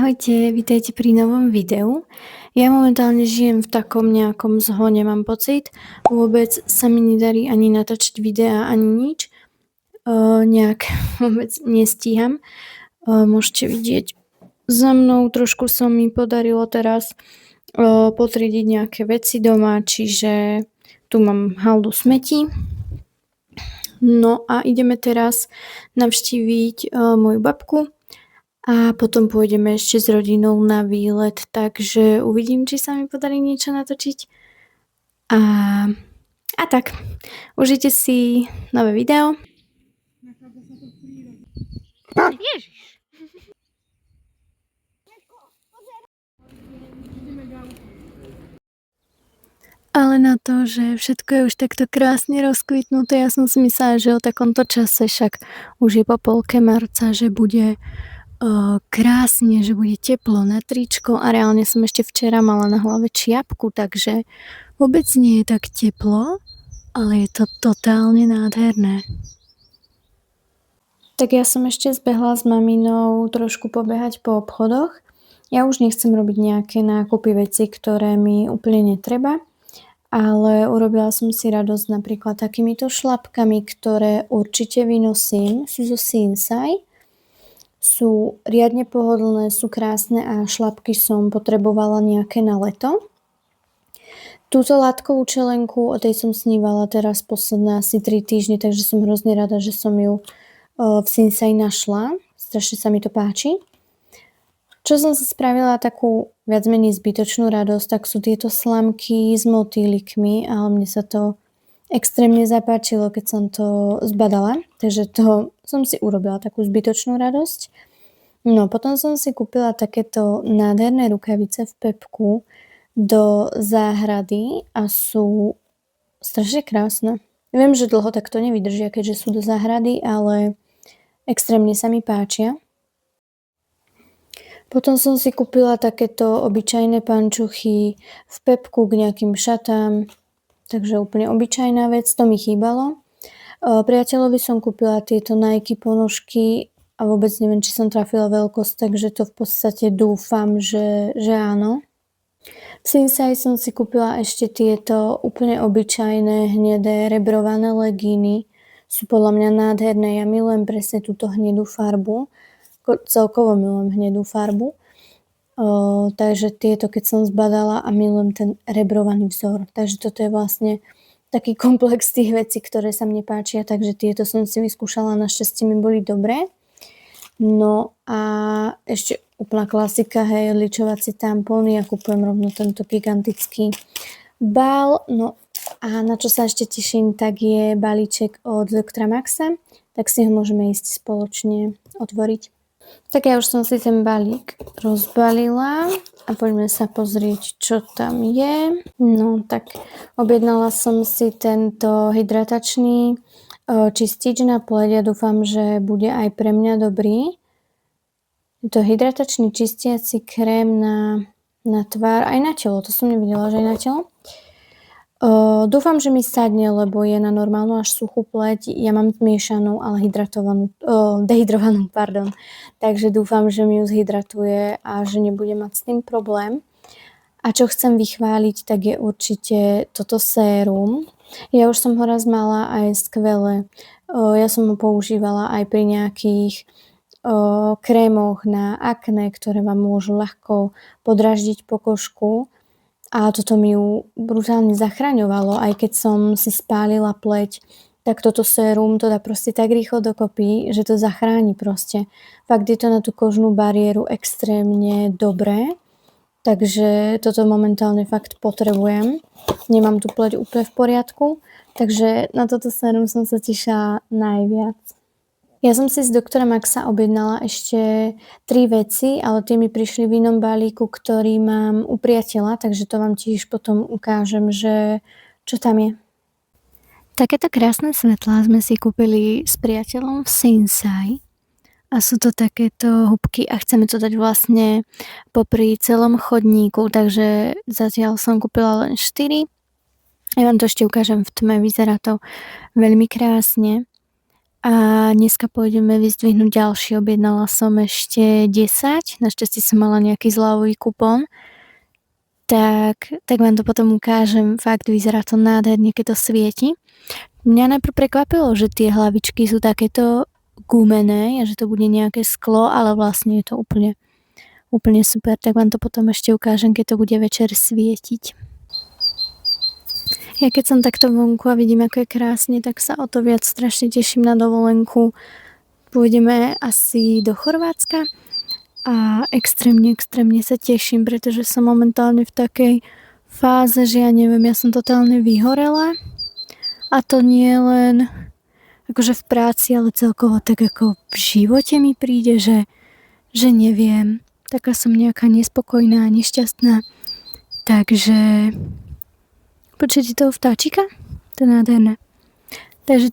Ahojte, vítajte pri novom videu. Ja momentálne žijem v takom nejakom zhone, mám pocit. Vôbec sa mi nedarí ani natáčať videá, ani nič. Nejak vôbec nestíham. Môžete vidieť za mnou, trošku sa mi podarilo teraz potriediť nejaké veci doma, čiže tu mám haldu smetí. No a ideme teraz navštíviť moju babku. A potom pôjdeme ešte s rodinou na výlet, takže uvidím, či sa mi podarí niečo natočiť. A tak, užite si nové video. Ježiš. Ale na to, že všetko je už takto krásne rozkvitnuté, ja som si myslela, že o takomto čase, však už je po polke marca, že bude krásne, že bude teplo na tričko a reálne som ešte včera mala na hlave čiapku, takže vôbec nie je tak teplo, ale je to totálne nádherné. Tak ja som ešte zbehla s maminou trošku pobehať po obchodoch. Ja už nechcem robiť nejaké nákupy veci, ktoré mi úplne netreba, ale urobila som si radosť napríklad takýmito šlapkami, ktoré určite vynosím. Sú zo Sinsay. Sú riadne pohodlné, sú krásne a šlapky som potrebovala nejaké na leto. Túto látkovú čelenku, o tej som snívala teraz posledné asi 3 týždne, takže som hrozne rada, že som ju v Sinsay našla. Strašne sa mi to páči. Čo som sa spravila takú viac menej zbytočnú radosť, tak sú tieto slamky s motýlikmi, ale mne sa to extrémne zapáčilo, keď som to zbadala, takže to som si urobila takú zbytočnú radosť. No, potom som si kúpila takéto nádherné rukavice v Pepku do záhrady a sú strašne krásne. Viem, že dlho takto nevydržia, keďže sú do záhrady, ale extrémne sa mi páčia. Potom som si kúpila takéto obyčajné pančuchy v Pepku k nejakým šatám, takže úplne obyčajná vec, to mi chýbalo. Priateľovi som kúpila tieto Nike ponožky a vôbec neviem, či som trafila veľkosť, takže to v podstate dúfam, že áno. V Sinsay som si kúpila ešte tieto úplne obyčajné hnedé rebrované legíny. Sú podľa mňa nádherné, ja milujem presne túto hnedú farbu. Celkovo milujem hnedú farbu. Takže tieto, keď som zbadala a milujem ten rebrovaný vzor. Takže toto je vlastne taký komplex tých vecí, ktoré sa mne páčia, takže tieto som si vyskúšala, našťastie mi boli dobré. No a ešte úplná klasika, hej, lyčovacie tampóny, ja kúpujem rovno tento gigantický bál. No a na čo sa ešte teším, tak je balíček od Dr. Maxa, tak si ho môžeme ísť spoločne otvoriť. Tak ja už som si ten balík rozbalila a poďme sa pozrieť, čo tam je. No tak objednala som si tento hydratačný čistič na pleť. Ja dúfam, že bude aj pre mňa dobrý. Je to hydratačný čistiaci krém na tvár, aj na telo. To som nevidela, že aj na telo. Dúfam, že mi sadne, lebo je na normálnu až suchú pleť. Ja mám zmiešanú, ale dehydrovanú, pardon. Takže dúfam, že mi ju zhydratuje a že nebudem mať s tým problém. A čo chcem vychváliť, tak je určite toto sérum. Ja už som ho raz mala a je skvelé. Ja som ho používala aj pri nejakých krémoch na akné, ktoré vám môžu ľahko podraždiť pokožku. A toto mi ju brutálne zachraňovalo, aj keď som si spálila pleť, tak toto sérum to dá proste tak rýchlo dokopy, že to zachráni proste. Fakt je to na tú kožnú bariéru extrémne dobré, takže toto momentálne fakt potrebujem. Nemám tú pleť úplne v poriadku, takže na toto sérum som sa tešila najviac. Ja som si z Dr. Maxa objednala ešte 3 veci, ale tie mi prišli v inom balíku, ktorý mám u priateľa, takže to vám tiež potom ukážem, že čo tam je. Takéto krásne svetlá sme si kúpili s priateľom v Sinsay a sú to takéto húbky a chceme to dať vlastne popri celom chodníku, takže zatiaľ som kúpila len 4. Ja vám to ešte ukážem v tme, vyzerá to veľmi krásne. A dneska pôjdeme vyzdvihnúť ďalší. Objednala som ešte 10. Našťastie som mala nejaký zľavový kupón. Tak vám to potom ukážem. Fakt vyzerá to nádherne, keď to svieti. Mňa najprv prekvapilo, že tie hlavičky sú takéto gumené a že to bude nejaké sklo, ale vlastne je to úplne super. Tak vám to potom ešte ukážem, keď to bude večer svietiť. Ja keď som takto vonku a vidím, ako je krásne, tak sa o to viac strašne teším na dovolenku. Pôjdeme asi do Chorvátska a extrémne sa teším, pretože som momentálne v takej fáze, že ja neviem, ja som totálne vyhorela. A to nie len akože v práci, ale celkovo tak ako v živote mi príde, že neviem. Taká som nejaká nespokojná, nešťastná. Takže počujete toho vtáčika? To je nádherné. Takže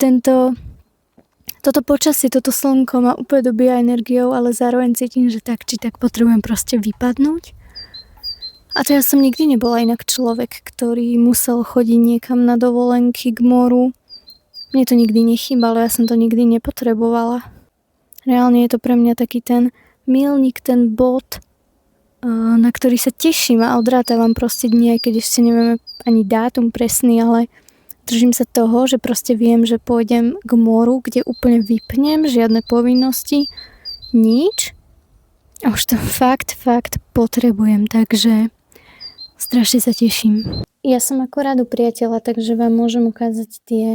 toto počasie, toto slnko ma úplne dobíja energiou, ale zároveň cítim, že tak či tak potrebujem proste vypadnúť. A to ja som nikdy nebola inak človek, ktorý musel chodiť niekam na dovolenky k moru. Mne to nikdy nechýbalo, ja som to nikdy nepotrebovala. Reálne je to pre mňa taký ten milník, ten bod, na ktorý sa teším a odrátavam proste dni, aj keď ešte nevieme ani dátum presný, ale držím sa toho, že proste viem, že pôjdem k moru, kde úplne vypnem, žiadne povinnosti, nič. A už to fakt potrebujem, takže strašne sa teším. Ja som akorát u priateľa, takže vám môžem ukázať tie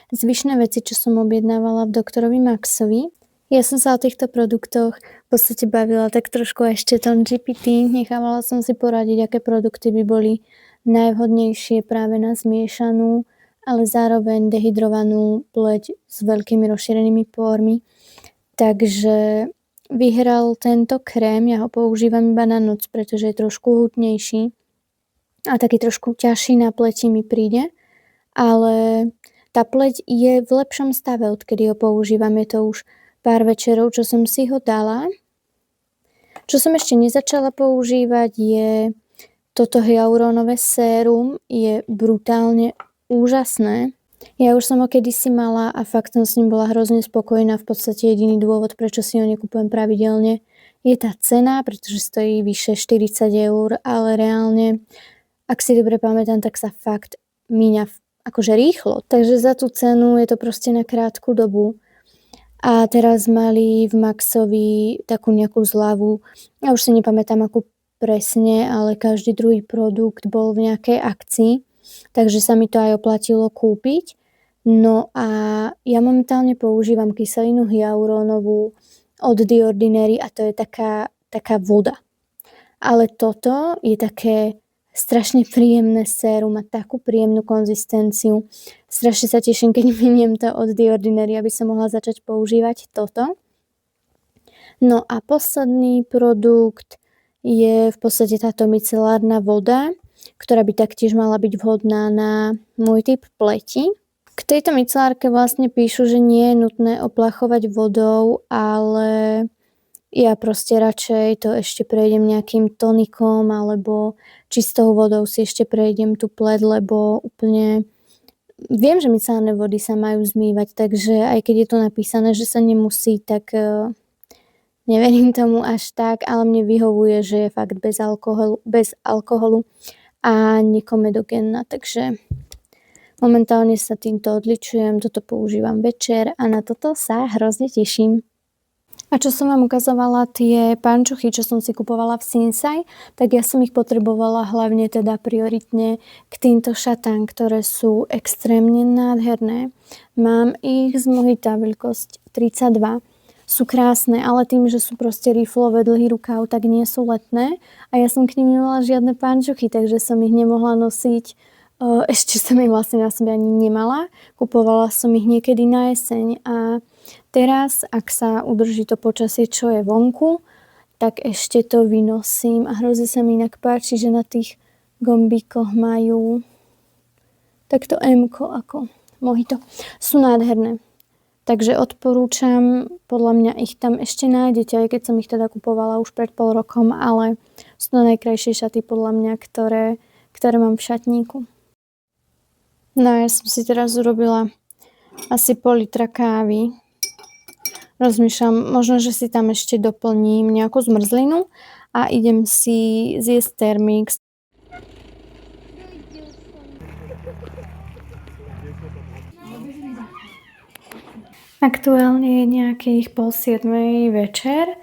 zvyšné veci, čo som objednávala v doktorovi Maxovi. Ja som sa o týchto produktoch v podstate bavila tak trošku ešte tom GPT. Nechávala som si poradiť, aké produkty by boli najvhodnejšie práve na zmiešanú, ale zároveň dehydrovanú pleť s veľkými rozšírenými pórmi. Takže vyhral tento krém, ja ho používam iba na noc, pretože je trošku hutnejší a taký trošku ťažší na pleti mi príde, ale tá pleť je v lepšom stave, odkedy ho používam. Je to už pár večerov, čo som si ho dala. Čo som ešte nezačala používať je toto hyalurónové sérum. Je brutálne úžasné. Ja už som ho kedysi mala a fakt som s ním bola hrozne spokojná. V podstate jediný dôvod, prečo si ho nekupujem pravidelne, je tá cena, pretože stojí vyše 40 €, ale reálne, ak si dobre pamätám, tak sa fakt míňa akože rýchlo. Takže za tú cenu je to proste na krátku dobu. A teraz mali v Maxovi takú nejakú zľavu. Ja už si nepamätám akú presne, ale každý druhý produkt bol v nejakej akcii, takže sa mi to aj oplatilo kúpiť. No a ja momentálne používam kyselinu hyalurónovú od The Ordinary a to je taká voda. Ale toto je také strašne príjemné sérum, má takú príjemnú konzistenciu. Strašne sa teším, keď miniem to od The Ordinary, aby som mohla začať používať toto. No a posledný produkt je v podstate táto micelárna voda, ktorá by taktiež mala byť vhodná na môj typ pleti. K tejto micelárke vlastne píšu, že nie je nutné oplachovať vodou, ale ja proste radšej to ešte prejdem nejakým tonikom alebo čistou vodou si ešte prejdem tú pleť, lebo úplne viem, že micelárne vody sa majú zmývať, takže aj keď je to napísané, že sa nemusí, tak neverím tomu až tak, ale mne vyhovuje, že je fakt bez alkoholu a nekomedogénna, takže momentálne sa týmto odličujem, toto používam večer a na toto sa hrozne teším. A čo som vám ukazovala, tie pančuchy, čo som si kupovala v Sinsay, tak ja som ich potrebovala hlavne teda prioritne k týmto šatám, ktoré sú extrémne nádherné. Mám ich z Mohita veľkosť 32. Sú krásne, ale tým, že sú proste riflové, dlhý rukáv, tak nie sú letné. A ja som k nim nemala žiadne pančuchy, takže som ich nemohla nosiť. Ešte som ich vlastne na sebe ani nemala. Kupovala som ich niekedy na jeseň a teraz, ak sa udrží to počasie, čo je vonku, tak ešte to vynosím a hrozne sa mi inak páči, že na tých gombíkoch majú takto M-ko ako Mohito. Sú nádherné. Takže odporúčam, podľa mňa ich tam ešte nájdete, aj keď som ich teda kupovala už pred pol rokom, ale sú to najkrajšie šaty podľa mňa, ktoré mám v šatníku. No ja som si teraz urobila asi pol litra kávy rozmýšľam, možno, že si tam ešte doplním nejakú zmrzlinu a idem si zjesť Thermix. Aktuálne je nejakých 6:30 večer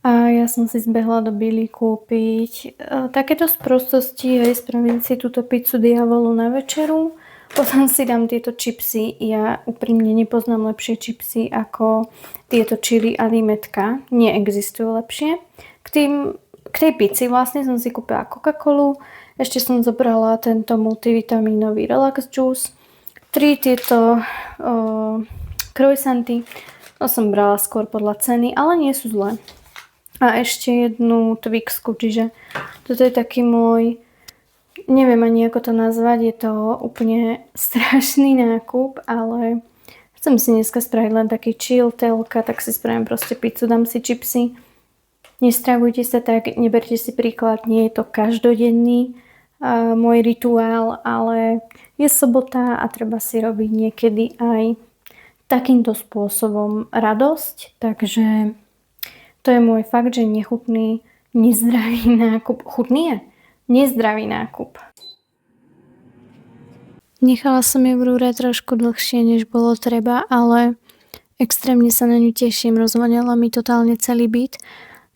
a ja som si zbehla do Billy kúpiť takéto sprostosti, hej, spraviť si túto pizzu diavolu na večeru. Potom si dám tieto čipsy. Ja úprimne nepoznám lepšie čipsy ako tieto chili a limetka. Neexistujú lepšie. K tej pizzi vlastne som si kúpila Coca-Colu. Ešte som zobrala tento multivitamínový Relax Juice. 3 tieto croissanty. To som brala skôr podľa ceny, ale nie sú zlé. A ešte jednu Twixku, čiže toto je taký môj, neviem ani ako to nazvať, je to úplne strašný nákup, ale chcem si dneska spraviť len taký chill, telka, tak si spravím proste pizzu, dám si čipsy. Nestravujte sa tak, neberte si príklad, nie je to každodenný môj rituál, ale je sobota a treba si robiť niekedy aj takýmto spôsobom radosť, takže to je môj fakt, že nechutný, nezdravý nákup. Chutný je? Nezdravý nákup. Nechala som ju v rúre trošku dlhšie, než bolo treba, ale extrémne sa na ňu teším, rozvonila mi totálne celý byt,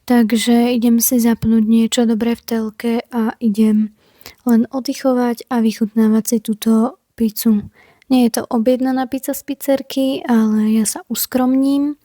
takže idem si zapnúť niečo dobré v telke a idem len oddychovať a vychutnávať si túto pizzu. Nie je to objednaná pizza z pizzerky, ale ja sa uskromním